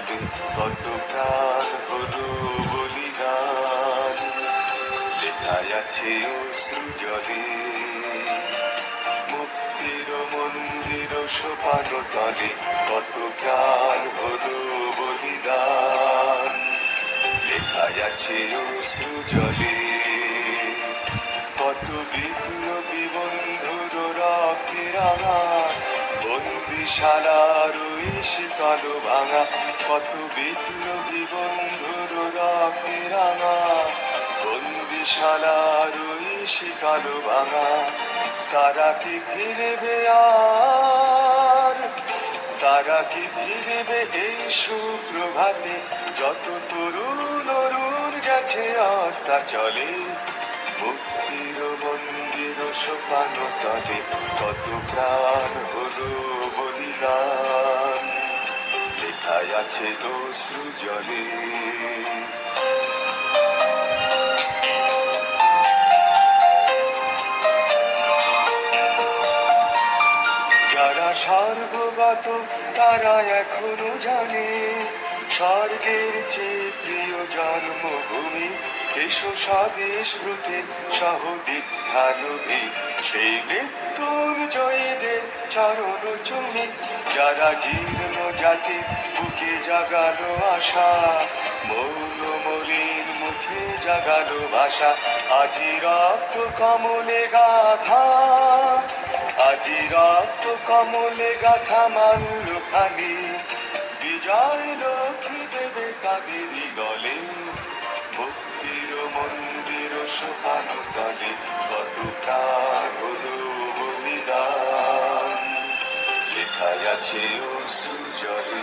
তলে কত প্রাণ হলো বলিদান, লেখায় আছে অশ্রু জলে। মুক্তির মন্দির সোপান তলে কত প্রাণ হলো বলিদান, লেখায় আছে অশ্রু জলে। কত বিপ্লবী বন্ধুর রক্তে রাঙা বন্দিশালার ওই শিকল ভাঙা, কত বিপ্লবী বন্ধুর রক্তে রাঙা বন্দিশালার ওই শিকল ভাঙা। তারা কি ফিরবে আর, তারা কি ফিরবে এই সুপ্রভাতে, যত তরুণ অরুণ গেছে আস্থা চলে। মুক্তির মন্দির সোপান তলে কত প্রাণ হলো বলিদান, লেখায় আছে অশ্রু জলে। যারা স্বর্গগত তারা এখনো জানে স্বর্গের চেয়ে প্রিয় জন্মভূমি। এসো স্বদেশ ব্রতে সহদীক্ষানবী, সেই মৃত্যুঞ্জয়ীদের চরণ চুমি। যারা জীর্ণ জাতি বুকে জাগালো আশা, মৌন মলিন মুখে জাগালো ভাষা। আজি রক্ত কমলে গাথা, আজি রক্ত কমলে গাথা মাল্য খানি, বিজয় লক্ষ্মী দেবে তাদেরই গলে। মুক্তির মন্দির সোপান তলে কত প্রাণ হলো বলিদান, লেখায় আছে অশ্রু জলে।